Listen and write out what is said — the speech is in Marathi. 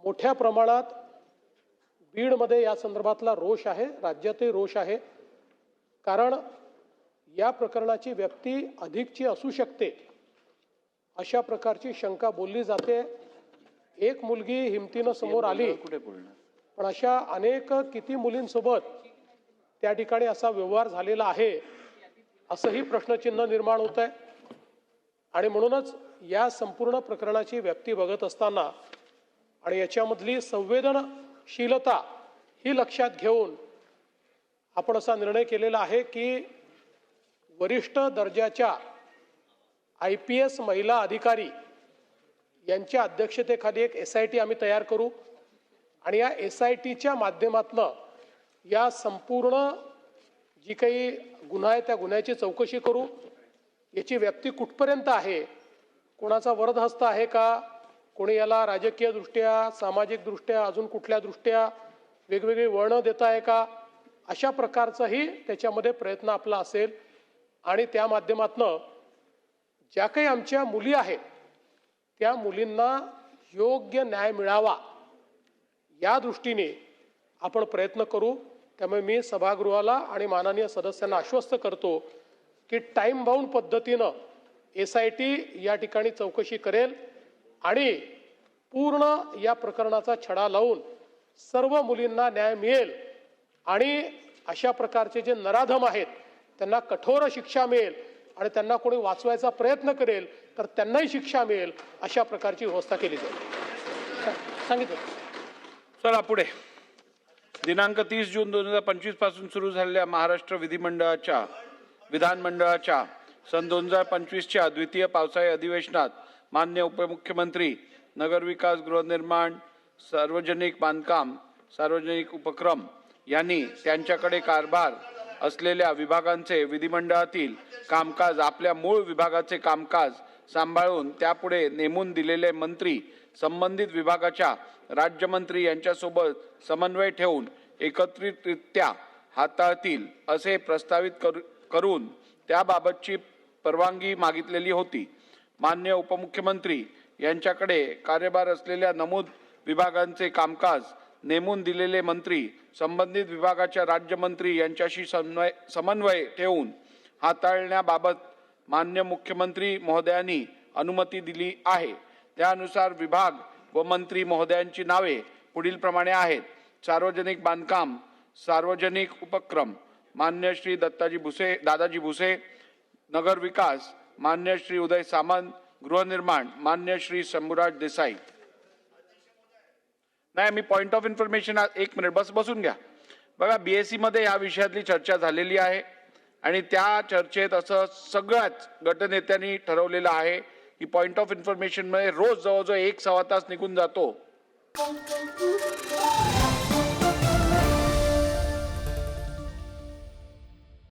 मोठ्या प्रमाणात बीडमध्ये या संदर्भातला रोष आहे, राज्यातही रोष आहे। कारण या प्रकरणाची व्यक्ती अधिकची असू शकते अशा प्रकारची शंका बोलली जाते। एक मुलगी हिमतीनं समोर आली, पण अशा अनेक किती मुलींसोबत त्या ठिकाणी असा व्यवहार झालेला आहे असंही प्रश्नचिन्ह निर्माण होत आहे। आणि म्हणूनच या संपूर्ण प्रकरणाची व्यक्ती बघत असताना आणि याच्यामधली संवेदनशीलता ही लक्षात घेऊन आपण असा निर्णय केलेला आहे की वरिष्ठ दर्जाच्या IPS महिला अधिकारी यांच्या अध्यक्षतेखाली एक SIT आम्ही तयार करू आणि या SITच्या माध्यमातून या संपूर्ण जी काही गुन्हा आहे त्या गुन्ह्याची चौकशी करू। याची व्यक्ती कुठपर्यंत आहे, कोणाचा वरदहस्त आहे का, कोणी याला राजकीय दृष्ट्या, सामाजिक दृष्ट्या, अजून कुठल्या दृष्ट्या वेगवेगळी वळणं देत आहे का, अशा प्रकारचाही त्याच्यामध्ये प्रयत्न आपला असेल। आणि त्या माध्यमातून ज्या काही आमच्या मुली आहेत त्या मुलींना योग्य न्याय मिळावा या दृष्टीने आपण प्रयत्न करू। त्यामुळे मी सभागृहाला आणि माननीय सदस्यांना आश्वस्त करतो की टाइम बाउंड पद्धतीनं SIT या ठिकाणी चौकशी करेल आणि पूर्ण या प्रकरणाचा छडा लावून सर्व मुलींना न्याय मिळेल आणि अशा प्रकारचे जे नराधम आहेत त्यांना कठोर शिक्षा मिळेल आणि त्यांना कोणी वाचवायचा प्रयत्न करेल तर त्यांनाही शिक्षा मिळेल अशा प्रकारची व्यवस्था केली जाईल। सांगितलं। चला पुढे। दिनांक 30 जून 2025 पासून सुरू झालेल्या महाराष्ट्र विधानमंडळाच्या सन 2025च्या द्वितीय पावसाळी अधिवेशनात माननीय उपमुख्यमंत्री, नगरविकास, गृहनिर्माण, सार्वजनिक बांधकाम, सार्वजनिक उपक्रम यांनी त्यांच्याकडे कारभार असलेल्या विभागांचे विधिमंडळातील कामकाज आपल्या मूळ विभागाचे कामकाज सांभाळून त्यापुढे नेमून दिलेले मंत्री संबंधित विभागाच्या राज्यमंत्री यांच्यासोबत समन्वय ठेवून एकत्रितरित्या हाताळतील असे प्रस्तावित करून त्याबाबतची परवानगी मागितलेली होती। माननीय उपमुख्यमंत्री यांच्याकडे कार्यभार असलेल्या नमूद विभागांचे कामकाज नेमून दिलेले मंत्री संबंधित विभागाच्या राज्यमंत्री यांच्याशी समन्वय ठेवून हाताळण्याबाबत माननीय मुख्यमंत्री महोदयांनी अनुमती दिली आहे। त्यानुसार विभाग व मंत्री महोदयांची नावे पुढील प्रमाणे आहेत। सार्वजनिक बांधकाम, सार्वजनिक उपक्रम मान्य श्री दादाजी भुसे, नगर विकास मान्य श्री उदय सामंत, गृहनिर्माण मान्य श्री शंभूराज देसाई। नाही, मी पॉइंट ऑफ इन्फॉर्मेशन एक मिनिट बसून घ्या। बघा, BSc मध्ये या विषयातली चर्चा झालेली आहे आणि त्या चर्चेत असं सगळ्याच गटनेत्यांनी ठरवलेलं आहे की पॉइंट ऑफ इन्फॉर्मेशन मध्ये रोज जवळजवळ 1 सव्वा तास निघून जातो।